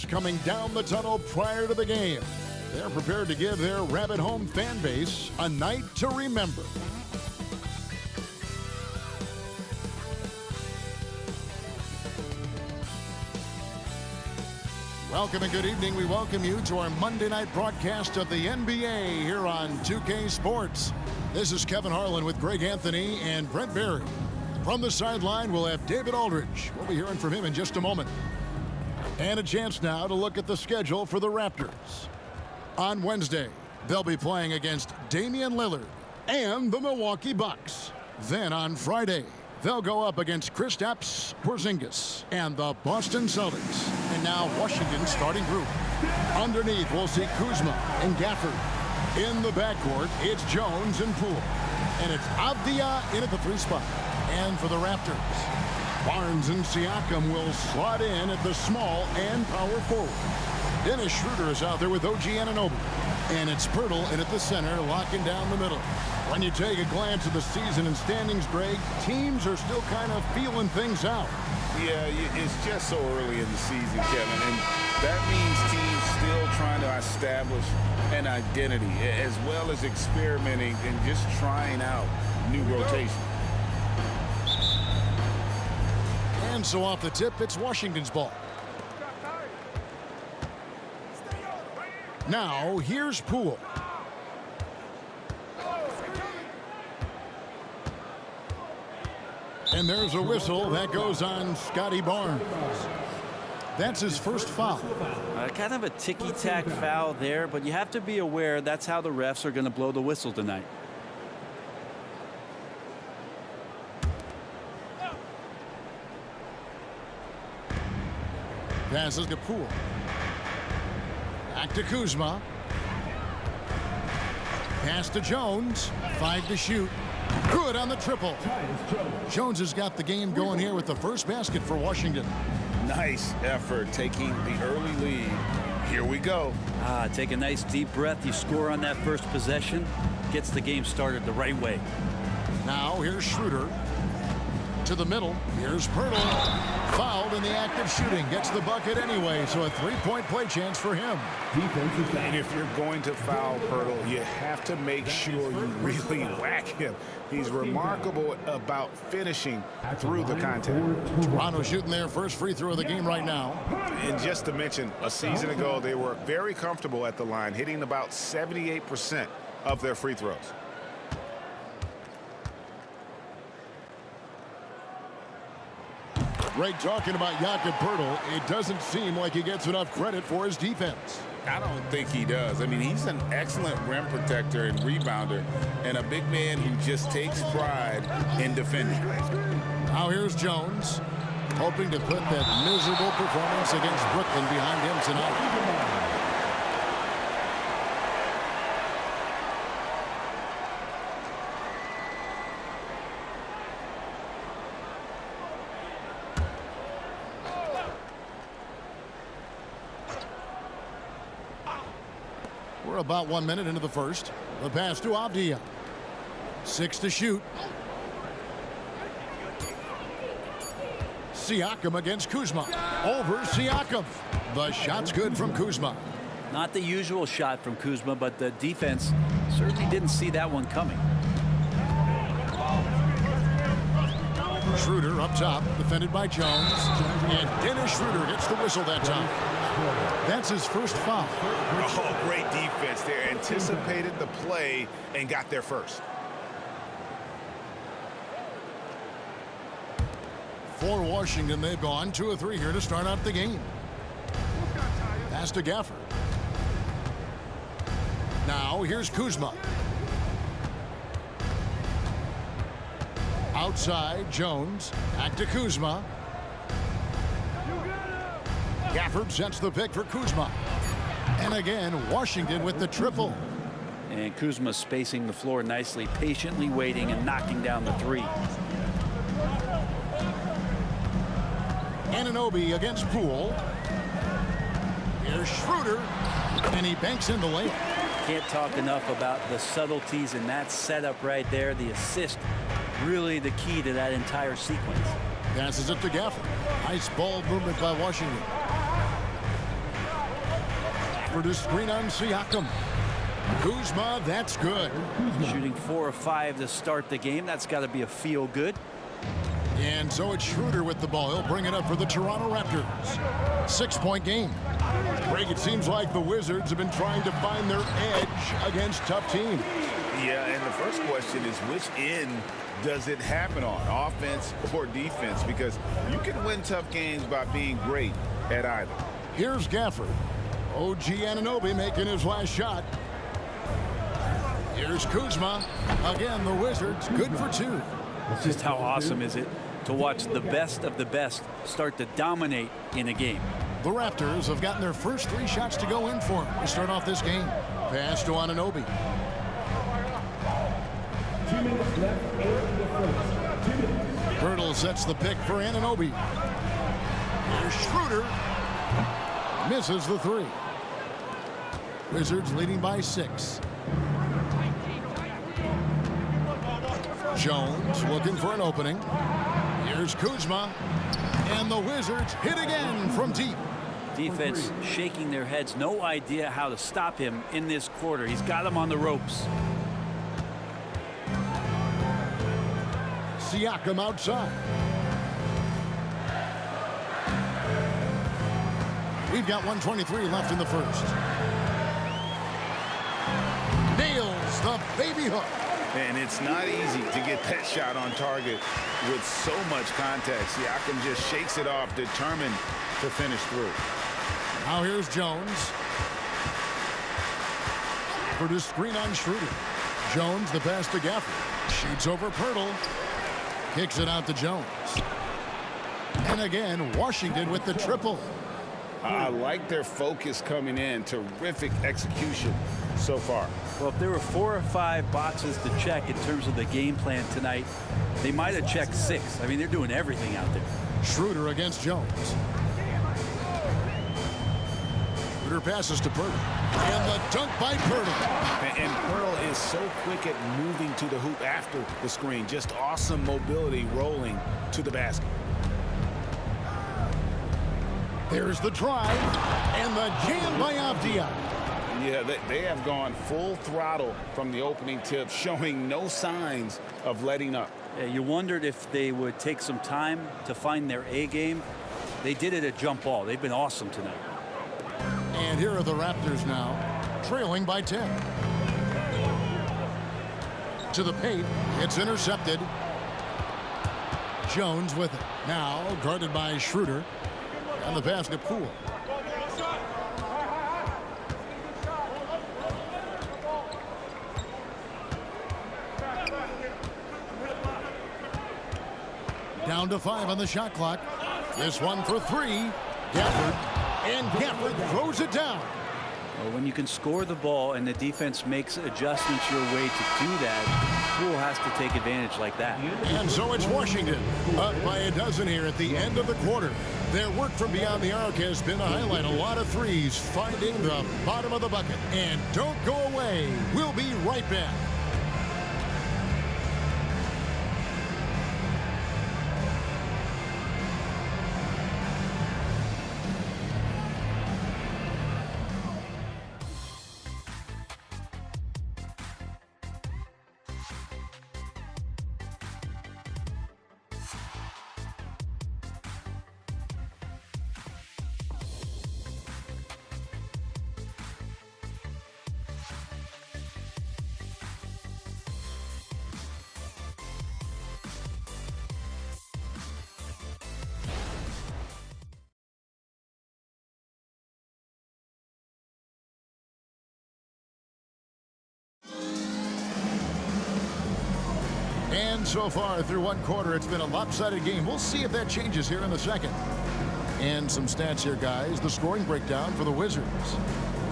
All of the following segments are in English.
Coming down the tunnel prior to the game. They're prepared to give their Rabbit Home fan base a night to remember. Welcome and good evening. We welcome you to our Monday night broadcast of the NBA here on 2K Sports. This is Kevin Harlan with Greg Anthony and Brent Barry. From the sideline, we'll have David Aldridge. We'll be hearing from him in just a moment. And a chance now to look at the schedule for the Raptors. On Wednesday, they'll be playing against Damian Lillard and the Milwaukee Bucks. Then on Friday, they'll go up against Kristaps Porzingis and the Boston Celtics. And now Washington's starting group. Underneath, we'll see Kuzma and Gafford. In the backcourt, it's Jones and Poole. And it's Avdia in at the 3 spot. And for the Raptors, Barnes and Siakam will slot in at the small and power forward. Dennis Schroeder is out there with OG Anunoby. And it's Pirtle in at the center, locking down the middle. When you take a glance at the season and standings, Greg, teams are still kind of feeling things out. Yeah, it's just so early in the season, Kevin. And that means teams still trying to establish an identity, as well as experimenting and just trying out new rotations. And so off the tip, it's Washington's ball. Now, here's Poole. And there's a whistle that goes on Scotty Barnes. That's his first foul. Kind of a ticky-tack foul there, but you have to be aware that's how the refs are going to blow the whistle tonight. Passes to Poole. Back to Kuzma. Pass to Jones. 5 to shoot. Good on the triple. Jones has got the game going here with the first basket for Washington. Nice effort taking the early lead. Here we go. Take a nice deep breath. You score on that first possession. Gets the game started the right way. Now here's Schroeder. To the middle. Here's Pirtle. Fouled in the act of shooting. Gets the bucket anyway, so a 3-point play chance for him. And if you're going to foul Pirtle, you have to make sure you really whack him. He's remarkable about finishing through the contact. Toronto shooting their first free throw of the game right now. And just to mention, a season ago, they were very comfortable at the line, hitting about 78% of their free throws. Greg, talking about Jakob Pirtle, it doesn't seem like he gets enough credit for his defense. I don't think he does. I mean, he's an excellent rim protector and rebounder, and a big man who just takes pride in defending. Now here's Jones, hoping to put that miserable performance against Brooklyn behind him tonight. We're about 1 minute into the first. The pass to Avdia. 6 to shoot. Siakam against Kuzma. Over Siakam. The shot's good from Kuzma. Not the usual shot from Kuzma, but the defense certainly didn't see that one coming. Schroeder up top, defended by Jones. And Dennis Schroeder gets the whistle that time. That's his first foul. Oh, great defense there. Anticipated the play and got there first. For Washington, they've gone 2 of 3 here to start out the game. Pass to Gafford. Now here's Kuzma. Outside, Jones. Back to Kuzma. Gafford sets the pick for Kuzma. And again, Washington with the triple. And Kuzma spacing the floor nicely, patiently waiting and knocking down the 3. Anunoby against Poole. Here's Schroeder. And he banks in the layup. Can't talk enough about the subtleties in that setup right there. The assist, really the key to that entire sequence. Passes it to Gafford. Nice ball movement by Washington. For the screen on Siakam. Kuzma, that's good. Shooting 4 of 5 to start the game. That's got to be a feel good. And so it's Schroeder with the ball. He'll bring it up for the Toronto Raptors. 6-point game. Greg, it seems like the Wizards have been trying to find their edge against tough teams. Yeah, and the first question is which end does it happen on, offense or defense? Because you can win tough games by being great at either. Here's Gafford. OG Anunoby making his last shot. Here's Kuzma. Again, the Wizards good for 2. Just how awesome is it to watch the best of the best start to dominate in a game. The Raptors have gotten their first 3 shots to go in for them to start off this game. Pass to Anunoby. 2 minutes left in the first. 2 minutes. Hurdle sets the pick for Anunoby. Here's Schroeder. Misses the 3. Wizards leading by 6. Jones looking for an opening. Here's Kuzma. And the Wizards hit again from deep. Defense shaking their heads. No idea how to stop him in this quarter. He's got him on the ropes. Siakam outside. We've got 1:23 left in the first. Nails the baby hook. And it's not easy to get that shot on target with so much contact. Siakam just shakes it off, determined to finish through. Now here's Jones. For the screen on Schroeder. Jones the pass to Gafford. Shoots over Pirtle. Kicks it out to Jones. And again, Washington with the triple. I like their focus coming in. Terrific execution so far. Well, if there were 4 or 5 boxes to check in terms of the game plan tonight, they might have checked 6. I mean, they're doing everything out there. Schroeder against Jones. Schroeder passes to Pirtle. And the dunk by Pirtle. And Pirtle is so quick at moving to the hoop after the screen. Just awesome mobility rolling to the basket. There's the drive. And the jam by Avdia. Yeah, they have gone full throttle from the opening tip, showing no signs of letting up. Yeah, you wondered if they would take some time to find their A game. They did it at jump ball. They've been awesome tonight. And here are the Raptors now, trailing by 10. To the paint, it's intercepted. Jones with it. Now guarded by Schroeder. And the pass to Poole. Down to 5 on the shot clock. This one for 3. Gafford. And Gafford throws it down. Well, when you can score the ball and the defense makes adjustments your way to do that, Poole has to take advantage like that. And so it's Washington up by a dozen here at the end of the quarter. Their work from beyond the arc has been a highlight. A lot of threes finding the bottom of the bucket. And don't go away. We'll be right back. And so far through one quarter, it's been a lopsided game. We'll see if that changes here in the second. And some stats here, guys. The scoring breakdown for the Wizards.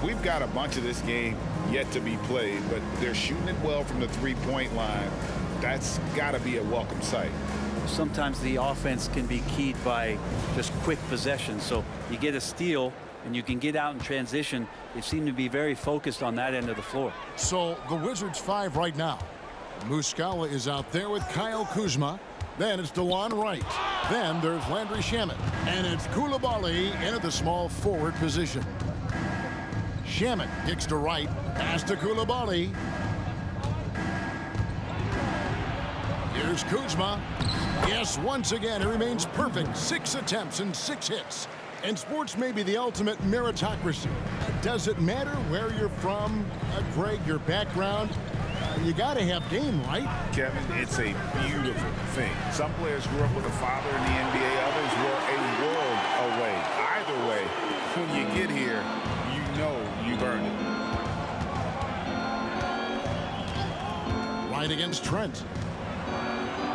We've got a bunch of this game yet to be played, but they're shooting it well from the three-point line. That's got to be a welcome sight. Sometimes the offense can be keyed by just quick possession. So you get a steal and you can get out in transition. They seem to be very focused on that end of the floor. So the Wizards 5 right now. Muscala is out there with Kyle Kuzma. Then it's DeLon Wright. Then there's Landry Shamet. And it's Coulibaly in at the small forward position. Shamet kicks to right. Pass to Koulibaly. Here's Kuzma. Yes, once again, he remains perfect. 6 attempts and 6 hits. And sports may be the ultimate meritocracy. Does it matter where you're from, Greg, your background? You got to have game, right? Kevin, it's a beautiful thing. Some players grew up with a father in the NBA. Others were a world away. Either way, when you get here, you know you've earned it. Right against Trent.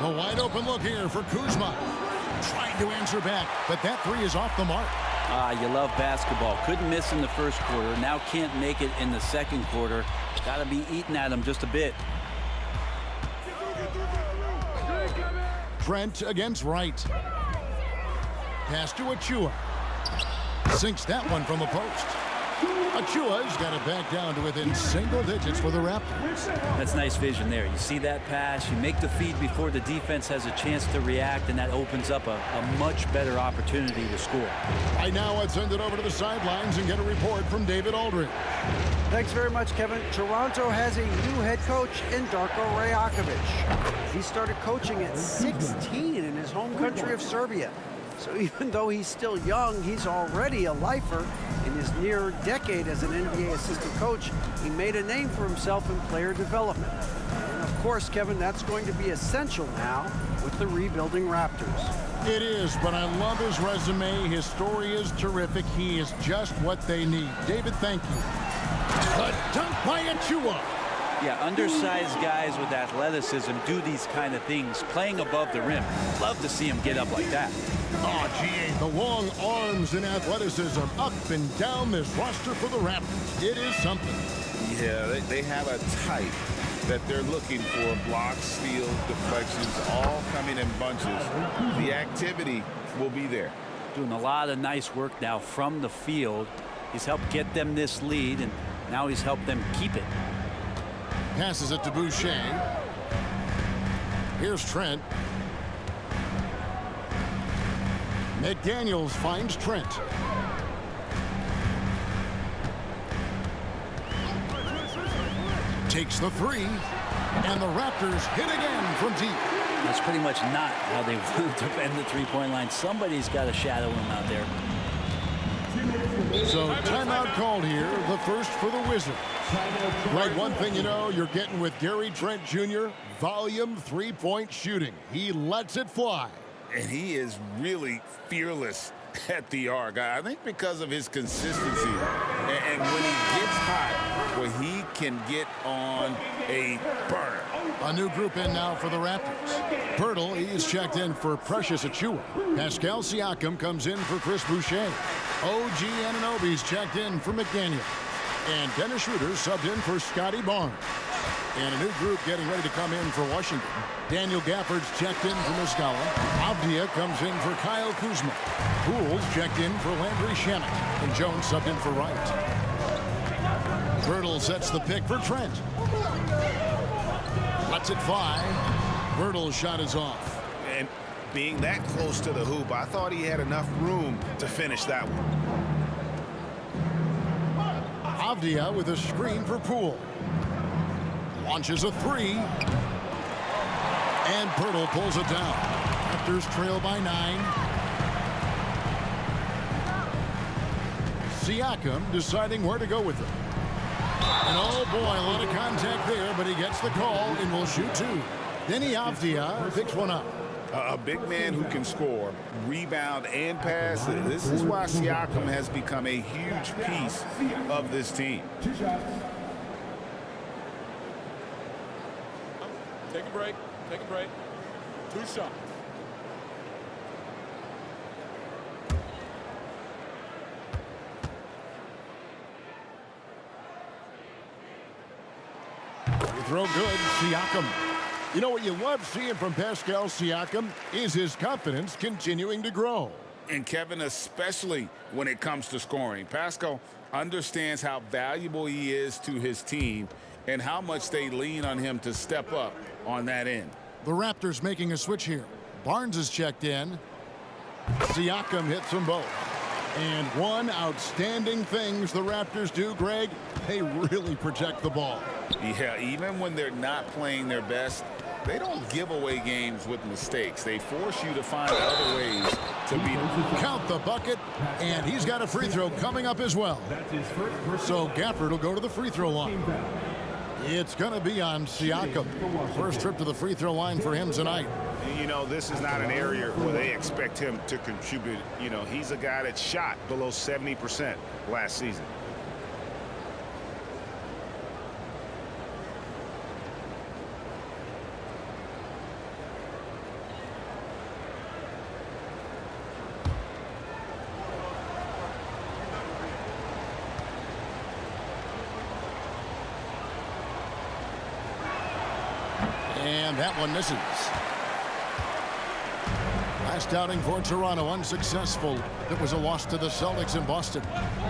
A wide open look here for Kuzma. Trying to answer back, but that 3 is off the mark. You love basketball. Couldn't miss in the first quarter. Now can't make it in the second quarter. Got to be eating at him just a bit. Trent against Wright. Pass to Achua. Sinks that one from the post. Achua's got it back down to within single digits for the Raptors. That's nice vision there. You see that pass, you make the feed before the defense has a chance to react, and that opens up a much better opportunity to score. Right now, let's send it over to the sidelines and get a report from David Aldridge. Thanks very much, Kevin. Toronto has a new head coach in Darko Rajakovic. He started coaching at 16 in his home country of Serbia. So even though he's still young, he's already a lifer. In his near decade as an NBA assistant coach, he made a name for himself in player development. And of course, Kevin, that's going to be essential now with the rebuilding Raptors. It is, but I love his resume. His story is terrific. He is just what they need. David, thank you. The dunk by Achua. Yeah, undersized guys with athleticism do these kind of things, playing above the rim. Love to see him get up like that. Oh, GA, the long arms and athleticism up and down this roster for the Raptors. It is something. Yeah, they have a type that they're looking for. Blocks, steals, deflections, all coming in bunches. The activity will be there. Doing a lot of nice work now from the field. He's helped get them this lead, and now he's helped them keep it. Passes it to Boucher. Here's Trent. McDaniels finds Trent. Takes the 3, and the Raptors hit again from deep. That's pretty much not how they want to defend the three-point line. Somebody's got to shadow him out there. So timeout called here, the first for the Wizards. Right, one thing you know, you're getting with Gary Trent Jr., volume three-point shooting. He lets it fly. And he is really fearless at the arc. I think because of his consistency. And when he gets hot, well, he can get on a burner. A new group in now for the Raptors. Pirtle, he's checked in for Precious Achua. Pascal Siakam comes in for Chris Boucher. OG Anunoby's checked in for McDaniel. And Dennis Schroeder subbed in for Scotty Barnes. And a new group getting ready to come in for Washington. Daniel Gafford's checked in for Muscala. Avdia comes in for Kyle Kuzma. Poole's checked in for Landry Shamet. And Jones subbed in for Wright. Birtle sets the pick for Trent. Lets it fly. Birtle's shot is off. And being that close to the hoop, I thought he had enough room to finish that one. Avdia with a screen for Poole. Launches a 3. And Pirtle pulls it down. Raptors trail by 9. Siakam deciding where to go with it. And oh boy, a lot of contact there, but he gets the call and will shoot 2. Denny Avdia picks one up. A big man who can score, rebound, and pass. This is why Siakam has become a huge piece of this team. Take a break. Take a break. 2 shots. Throw good, Siakam. You know what you love seeing from Pascal Siakam is his confidence continuing to grow. And Kevin, especially when it comes to scoring. Pascal understands how valuable he is to his team and how much they lean on him to step up on that end. The Raptors making a switch here. Barnes is checked in. Siakam hits them both. And one outstanding things the Raptors do, Greg, they really protect the ball. Yeah, even when they're not playing their best, they don't give away games with mistakes. They force you to find other ways to beat them. Count the bucket, and he's got a free throw coming up as well. So Gafford will go to the free throw line. It's going to be on Siakam. First trip to the free throw line for him tonight. You know, this is not an area where they expect him to contribute. You know, he's a guy that shot below 70% last season. And that one misses. Last outing for Toronto unsuccessful. It was a loss to the Celtics in Boston.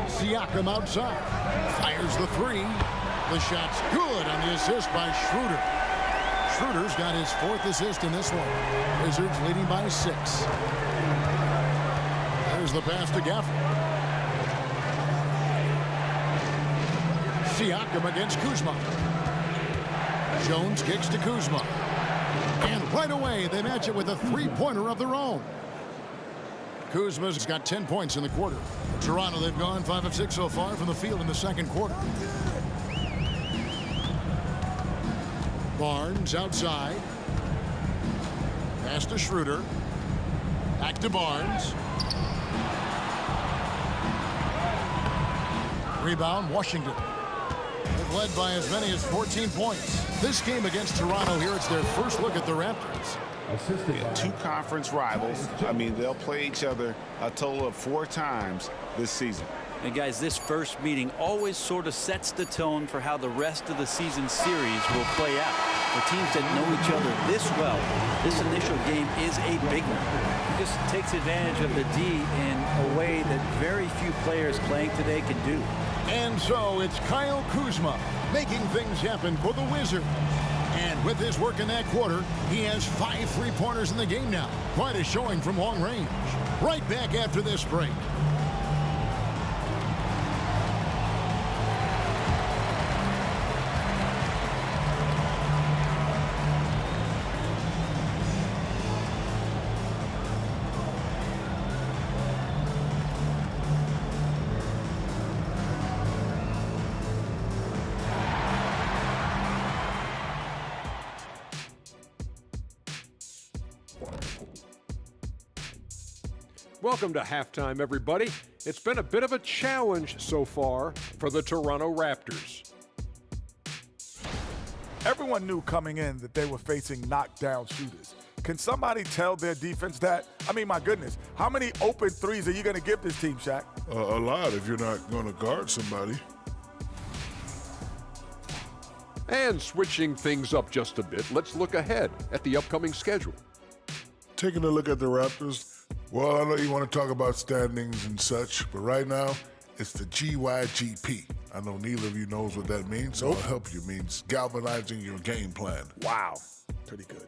Siakam outside. Fires the three. The shot's good on the assist by Schroeder. Schroeder's got his 4th assist in this one. Wizards leading by 6. There's the pass to Gafford. Siakam against Kuzma. Jones kicks to Kuzma. And right away, they match it with a three-pointer of their own. Kuzma's got 10 points in the quarter. Toronto, they've gone 5 of 6 so far from the field in the second quarter. Barnes outside. Pass to Schroeder. Back to Barnes. Rebound, Washington. They've led by as many as 14 points. This game against Toronto here, it's their first look at the Raptors. Two conference rivals. I mean, they'll play each other a total of 4 times this season. And guys, this first meeting always sort of sets the tone for how the rest of the season series will play out. For teams that know each other this well, this initial game is a big one. It just takes advantage of the D in a way that very few players playing today can do. And so it's Kyle Kuzma making things happen for the Wizards. And with his work in that quarter, he has 5 three-pointers in the game now. Quite a showing from long range. Right back after this break. Welcome to halftime, everybody. It's been a bit of a challenge so far for the Toronto Raptors. Everyone knew coming in that they were facing knockdown shooters. Can somebody tell their defense that? I mean, my goodness, how many open threes are you going to give this team, Shaq? A lot if you're not going to guard somebody. And switching things up just a bit, let's look ahead at the upcoming schedule. Taking a look at the Raptors, well, I know you want to talk about standings and such, but right now, it's the GYGP. I know neither of you knows what that means, so I'll help you. It means galvanizing your game plan. Wow, pretty good.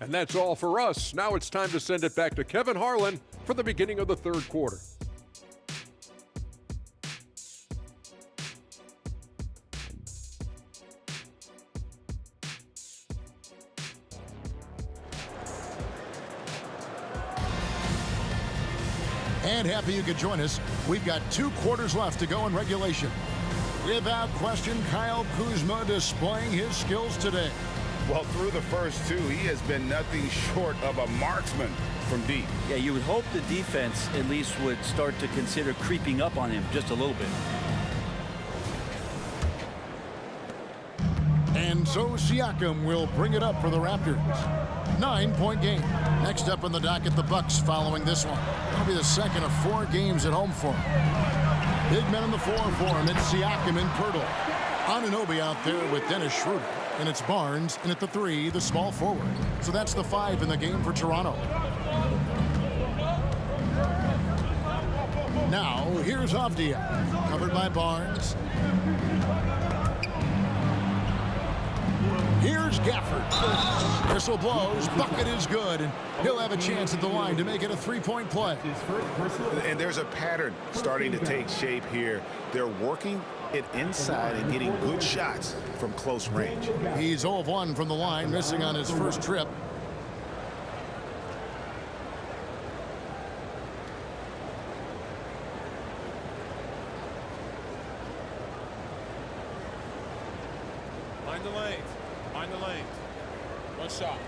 And that's all for us. Now it's time to send it back to Kevin Harlan for the beginning of the third quarter. And happy you could join us. We've got 2 quarters left to go in regulation. Without question, Kyle Kuzma displaying his skills today. Well, through the first 2, he has been nothing short of a marksman from deep. Yeah, you would hope the defense at least would start to consider creeping up on him just a little bit. And so Siakam will bring it up for the Raptors. 9-point game. Next up on the docket, the Bucks following this one. It'll be the second of 4 games at home for him. Big men on the floor for him. It's Siakam and Pirtle. Anunoby out there with Dennis Schroeder. And it's Barnes, and at the 3, the small forward. So that's the 5 in the game for Toronto. Now, here's Avdia. Covered by Barnes. Here's Gafford. Whistle blows. Bucket is good. And he'll have a chance at the line to make it a three-point play. And there's a pattern starting to take shape here. They're working it inside and getting good shots from close range. He's 0 of 1 from the line, missing on his first trip. Mind the lanes. Mind the lanes. One shot.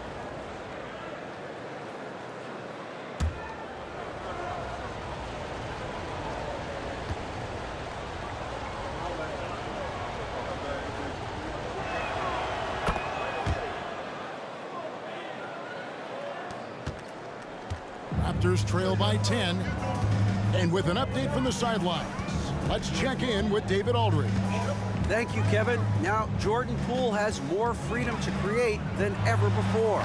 Raptors trail by 10. And with an update from the sidelines, let's check in with David Aldridge. Thank you, Kevin. Now, Jordan Poole has more freedom to create than ever before.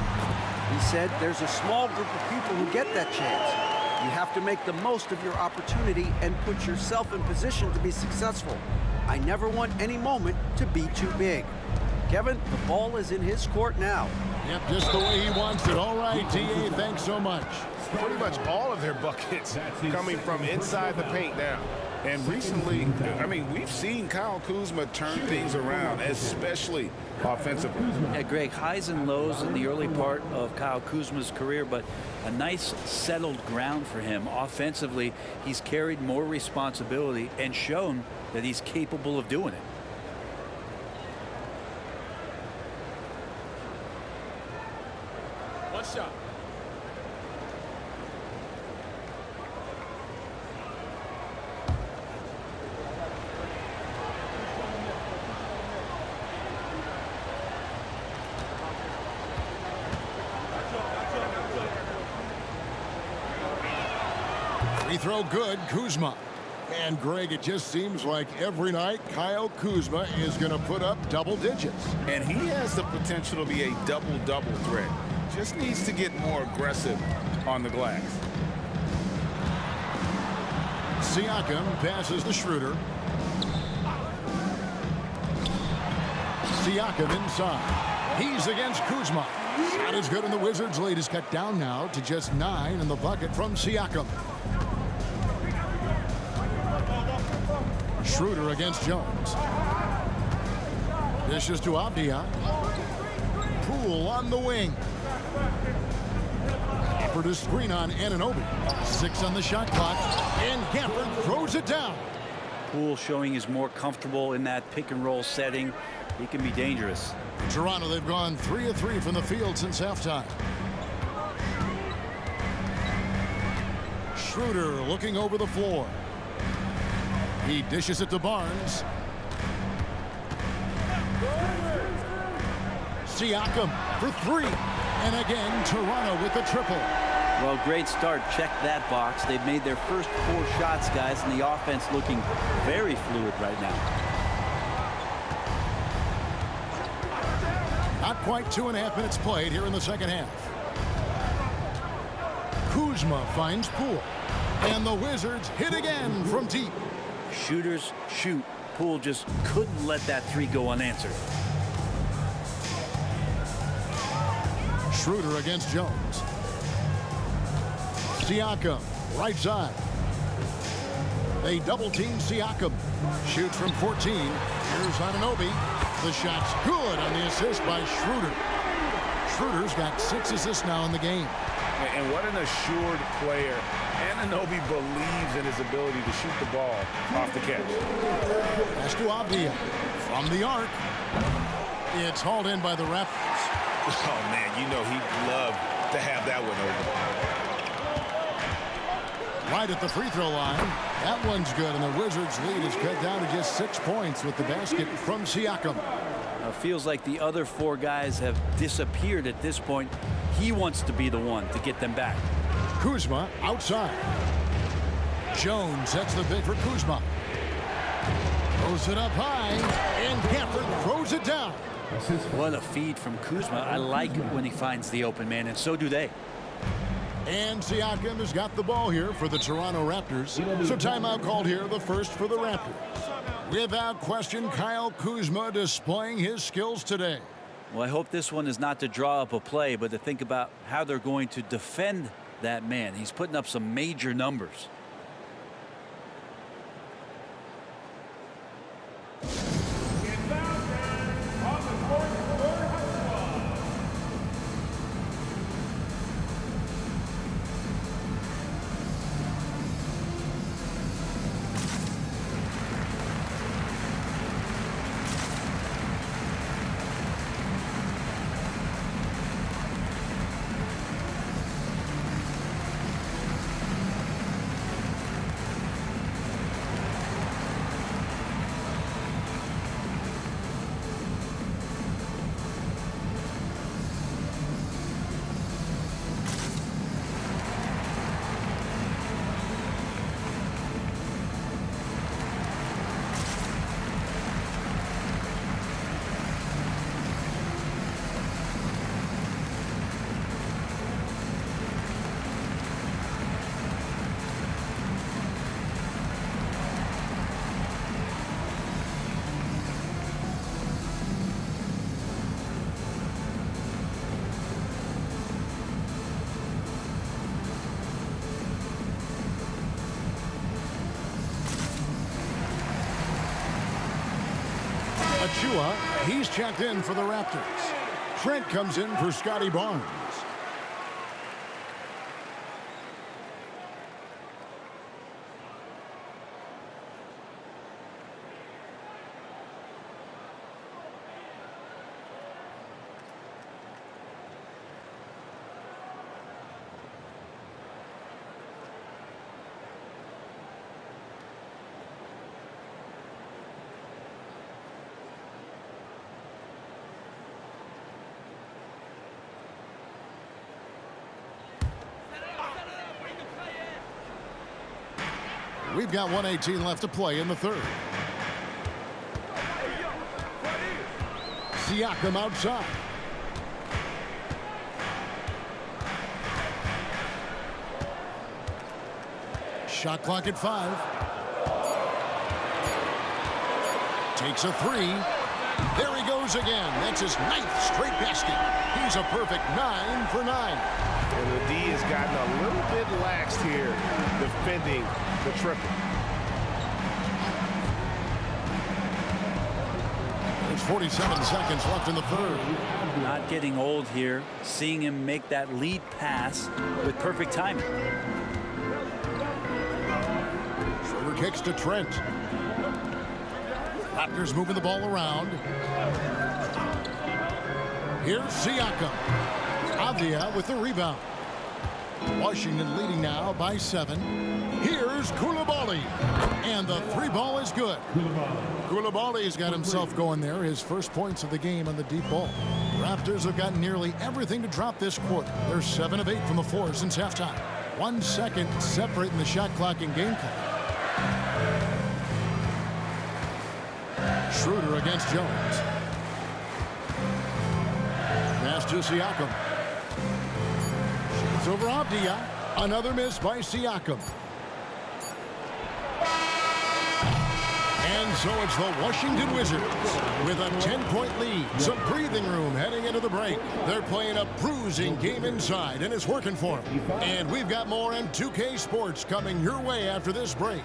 He said there's a small group of people who get that chance. You have to make the most of your opportunity and put yourself in position to be successful. I never want any moment to be too big. Kevin, the ball is in his court now. Yep, just the way he wants it. All right, T.A., thanks so much. Pretty much all of their buckets coming from inside the paint now. And recently, I mean, we've seen Kyle Kuzma turn things around, especially offensively. Yeah, Greg, highs and lows in the early part of Kyle Kuzma's career, but a nice settled ground for him. Offensively, he's carried more responsibility and shown that he's capable of doing it. One shot. Free throw good, Kuzma. And Greg, it just seems like every night Kyle Kuzma is going to put up double digits. And he has the potential to be a double-double threat. Just needs to get more aggressive on the glass. Siakam passes to Schroeder. Siakam inside. He's against Kuzma. Shot is good, and the Wizards' lead is cut down now to just 9 in the bucket from Siakam. Schroeder against Jones. Dishes to Avdia. Poole on the wing. Effort to screen on Anunoby. 6 on the shot clock, and Gafford throws it down. Poole showing he's more comfortable in that pick and roll setting. He can be dangerous. In Toronto, they've gone 3 of 3 from the field since halftime. Schroeder looking over the floor. He dishes it to Barnes. Siakam for 3. And again, Toronto with the triple. Well, great start. Check that box. They've made their first 4 shots, guys, and the offense looking very fluid right now. Not quite 2.5 minutes played here in the second half. Kuzma finds Poole. And the Wizards hit again from deep. Shooters shoot. Poole just couldn't let that 3 go unanswered. Schroeder against Jones. Siakam, right side. They double-team Siakam. Shoots from 14. Here's Anunoby. The shot's good on the assist by Schroeder. Schroeder's got 6 assists now in the game. And what an assured player. Anunoby believes in his ability to shoot the ball off the catch. Pass to Avdia. From the arc. It's hauled in by the Raptors. Oh, man, you know he'd love to have that one over. Right at the free throw line. That one's good, and the Wizards' lead is cut down to just 6 points with the basket from Siakam. Feels like the other 4 guys have disappeared at this point. He wants to be the one to get them back. Kuzma outside. Jones sets the pick for Kuzma. Throws it up high, and Gafford throws it down. What a feed from Kuzma. I like it when he finds the open man, and so do they. And Siakam has got the ball here for the Toronto Raptors. So timeout called here, the first for the Raptors. Without question, Kyle Kuzma displaying his skills today. Well, I hope this one is not to draw up a play, but to think about how they're going to defend that man. He's putting up some major numbers. Achua, he's checked in for the Raptors. Trent comes in for Scotty Barnes. We've got 1:18 left to play in the third. Siakam outside. Shot clock at 5. Takes a 3. There he goes again. That's his 9th straight basket. He's a perfect 9 for 9. And the D has gotten a little bit laxed here defending the triple. There's 47 seconds left in the third. Not getting old here. Seeing him make that lead pass with perfect timing. Schroeder kicks to Trent. Raptors moving the ball around. Here's Siakam. Avdia with the rebound. Washington leading now by 7. Here's Koulibaly. And the 3 ball is good. Koulibaly's got himself going there. His first points of the game on the deep ball. Raptors have gotten nearly everything to drop this quarter. They're 7 of 8 from the floor since halftime. 1 second separating the shot clock and game clock. Schroeder against Jones. Pass to Siakam. Shoots over Avdia. Another miss by Siakam. And so it's the Washington Wizards with a 10-point lead. Some breathing room heading into the break. They're playing a bruising game inside, and it's working for them. And we've got more on 2K Sports coming your way after this break.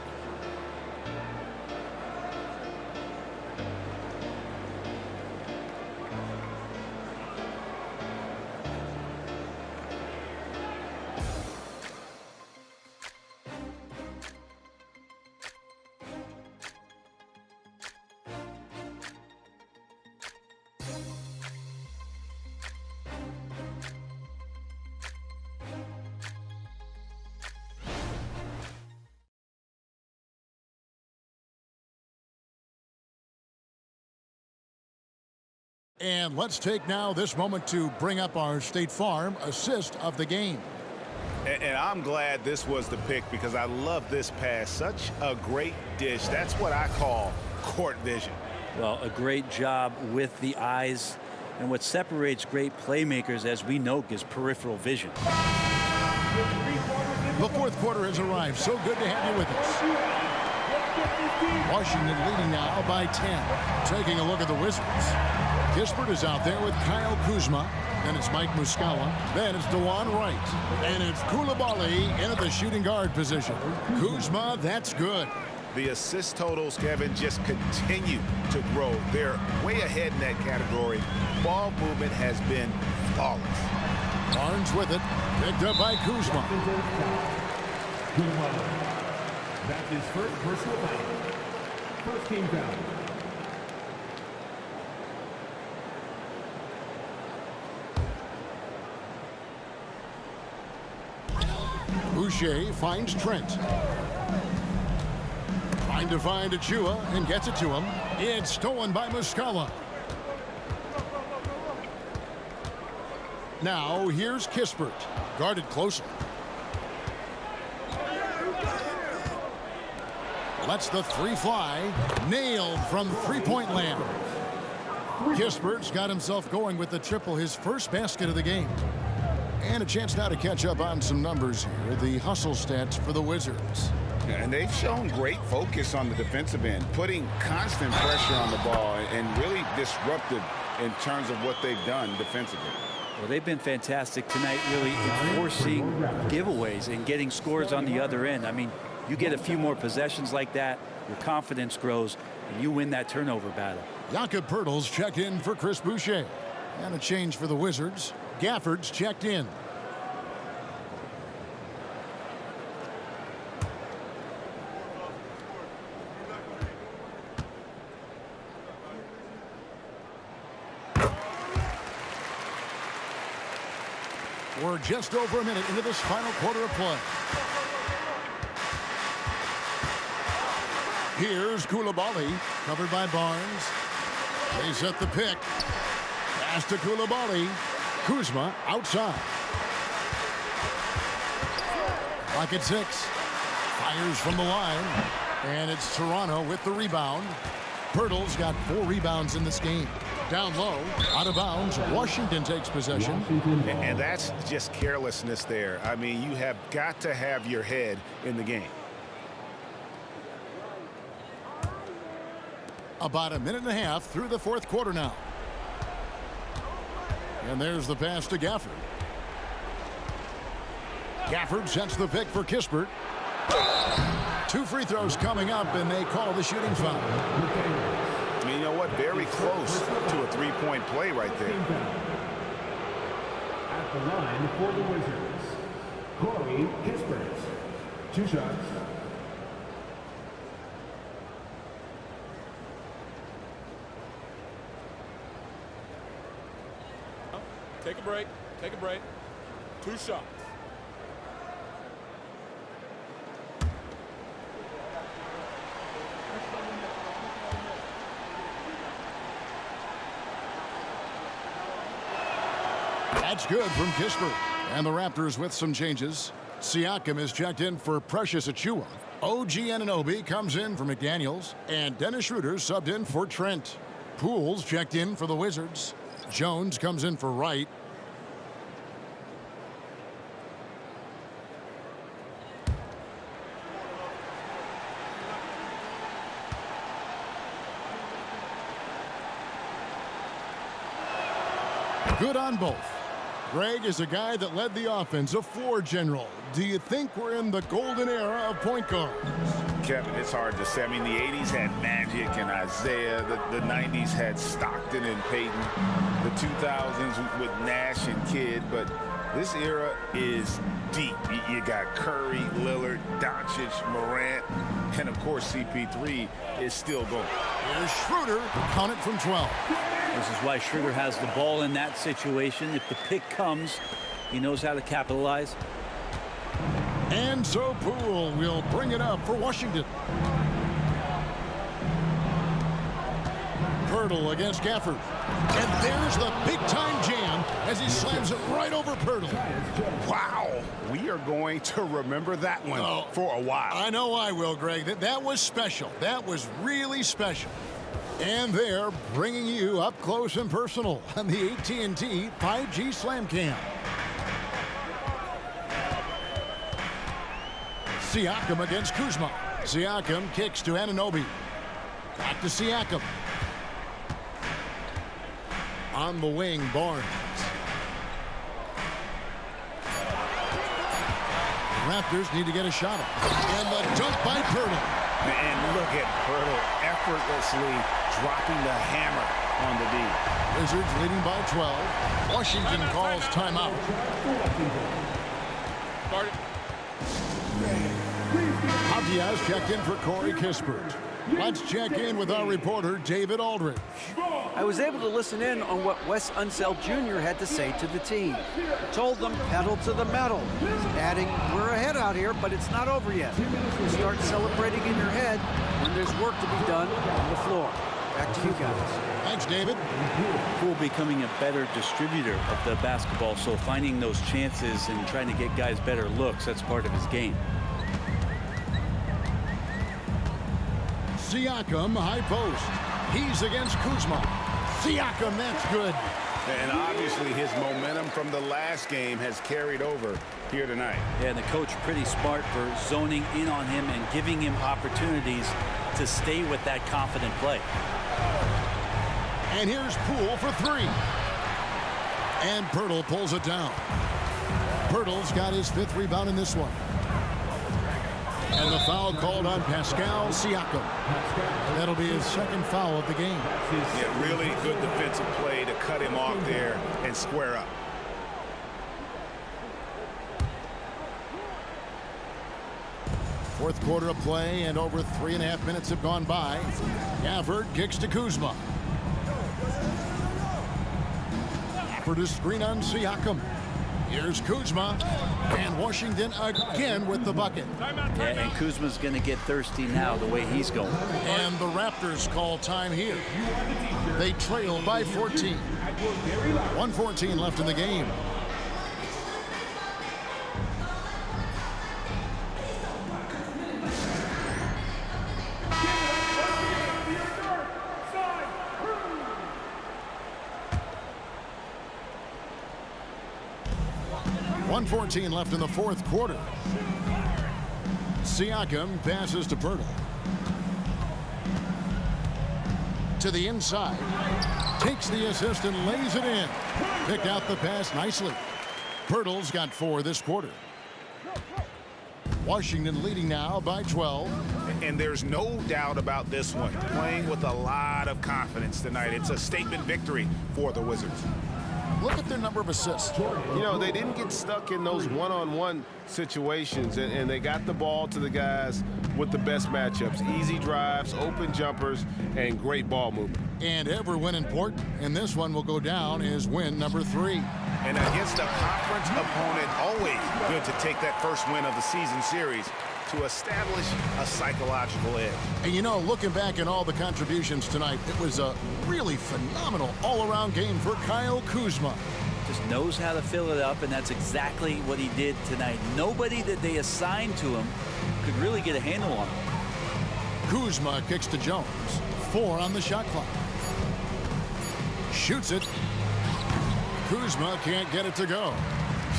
And let's take now this moment to bring up our State Farm assist of the game. And I'm glad this was the pick because I love this pass. Such a great dish. That's what I call court vision. Well, a great job with the eyes. And what separates great playmakers, as we know, is peripheral vision. The fourth quarter has arrived. So good to have you with us. Washington leading now by 10. Taking a look at the Wizards. Kispert is out there with Kyle Kuzma. Then it's Mike Muscala. Then it's DeJuan Wright. And it's Coulibaly in at the shooting guard position. Kuzma, that's good. The assist totals, Kevin, just continue to grow. They're way ahead in that category. Ball movement has been flawless. Barnes with it. Picked up by Kuzma. That's his first personal foul. First team foul. Boucher finds Trent. Trying to find Achua and gets it to him. It's stolen by Muscala. Now here's Kispert. Guarded closely. Lets the three fly. Nailed from three-point land. Kispert's got himself going with the triple, his first basket of the game. And a chance now to catch up on some numbers here. The hustle stats for the Wizards. And they've shown great focus on the defensive end, putting constant pressure on the ball and really disruptive in terms of what they've done defensively. Well, they've been fantastic tonight, really enforcing giveaways and getting scores on the other end. I mean, you get a few more possessions like that, your confidence grows, and you win that turnover battle. Jakob Poeltl's checked in for Chris Boucher. And a change for the Wizards. Gafford's checked in. We're just over a minute into this final quarter of play. Here's Coulibaly, covered by Barnes. They set the pick. Pass to Coulibaly. Kuzma outside. Clock at 6. Fires from the line. And it's Toronto with the rebound. Poeltl's got 4 rebounds in this game. Down low, out of bounds. Washington takes possession. And that's just carelessness there. I mean, you have got to have your head in the game. About a minute and a half through the fourth quarter now. And there's the pass to Gafford. Gafford sets the pick for Kispert. 2 free throws coming up, and they call the shooting foul. I mean, you know what? Very close to a three-point play right there. At the line for the Wizards, Corey Kispert. 2 shots. Take a break. Take a break. 2 shots. That's good from Kispert. And the Raptors with some changes. Siakam is checked in for Precious Achua. OG Anunoby comes in for McDaniels. And Dennis Schroeder subbed in for Trent. Poole's checked in for the Wizards. Jones comes in for Wright. Good on both. Greg is a guy that led the offense, a floor general. Do you think we're in the golden era of point guards? Kevin, it's hard to say. I mean, the 80s had Magic and Isaiah. The 90s had Stockton and Peyton. The 2000s with Nash and Kidd. But this era is deep. You got Curry, Lillard, Doncic, Morant, and, of course, CP3 is still going. Here's Schroeder, count it from 12. This is why Schroeder has the ball in that situation. If the pick comes, he knows how to capitalize. And so Poole will bring it up for Washington. Poeltl against Gafford. And there's the big-time jam as he slams it right over Poeltl. Wow. We are going to remember that one for a while. I know I will, Greg. That was special. That was really special. And they're bringing you up close and personal on the AT&T 5G Slam Cam. Siakam against Kuzma. Siakam kicks to Anunoby. Back to Siakam. On the wing, Barnes. The Raptors need to get a shot up. And the dunk by Pirtle. And look at Pirtle effortlessly dropping the hammer on the D. Wizards leading by 12. Washington calls timeout. Javier checked in for Corey Kispert. Let's check in with our reporter, David Aldridge. I was able to listen in on what Wes Unseld Jr. had to say to the team. Told them pedal to the metal, adding, we're ahead out here, but it's not over yet. Start celebrating in your head when there's work to be done on the floor. Back to you guys. Thanks, David. Poole becoming a better distributor of the basketball, so finding those chances and trying to get guys better looks, that's part of his game. Siakam, high post. He's against Kuzma. Siakam, that's good. And obviously his momentum from the last game has carried over here tonight. Yeah, and the coach pretty smart for zoning in on him and giving him opportunities to stay with that confident play. And here's Poole for three. And Pirtle pulls it down. Pirtle's got his 5th rebound in this one. And the foul called on Pascal Siakam. That'll be his 2nd foul of the game. Yeah, really good defensive play to cut him off there and square up. Fourth quarter of play, and over 3.5 minutes have gone by. Gafford kicks to Kuzma. Gafford is screen on Siakam. Here's Kuzma, and Washington again with the bucket. Yeah, and Kuzma's going to get thirsty now the way he's going. And the Raptors call time here. They trail by 14. 1:14 left in the game. .114 left in the 4th quarter. Siakam passes to Pirtle. To the inside. Takes the assist and lays it in. Picked out the pass nicely. Pirtle's got 4 this quarter. Washington leading now by 12. And there's no doubt about this one. Playing with a lot of confidence tonight. It's a statement victory for the Wizards. Look at their number of assists. You know, they didn't get stuck in those one-on-one situations, and they got the ball to the guys with the best matchups. Easy drives, open jumpers, and great ball movement. And every win important, and this one will go down as win number 3. And against a conference opponent, always good to take that first win of the season series to establish a psychological edge. And you know, looking back at all the contributions tonight, it was a really phenomenal all-around game for Kyle Kuzma. Just knows how to fill it up, and that's exactly what he did tonight. Nobody that they assigned to him could really get a handle on him. Kuzma kicks to Jones. 4 on the shot clock. Shoots it. Kuzma can't get it to go.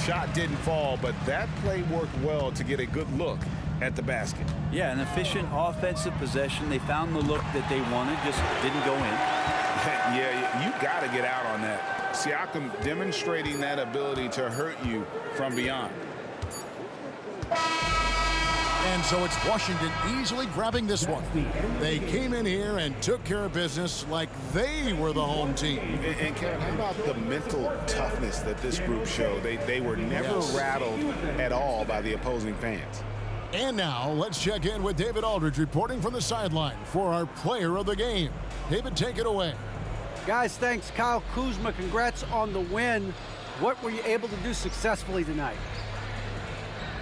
Shot didn't fall, but that play worked well to get a good look at the basket. Yeah, an efficient offensive possession. They found the look that they wanted, just didn't go in. Yeah, you got to get out on that. Siakam demonstrating that ability to hurt you from beyond. And so it's Washington easily grabbing this one. They came in here and took care of business like they were the home team. And Kevin, how about the mental toughness that this group showed? They were never rattled at all by the opposing fans. And now let's check in with David Aldridge reporting from the sideline for our player of the game. David, take it away. Guys, thanks. Kyle Kuzma, congrats on the win. What were you able to do successfully tonight?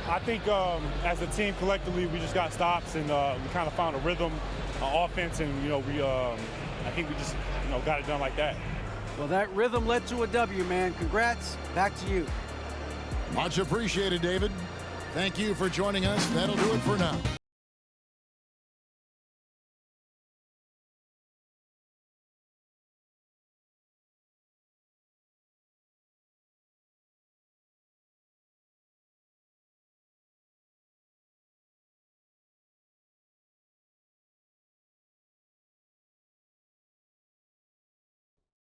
I think as a team collectively, we just got stops and we kind of found a rhythm on offense, and I think we just got it done like that. Well, that rhythm led to a W, man. Congrats. Back to you. Much appreciated, David. Thank you for joining us. That'll do it for now.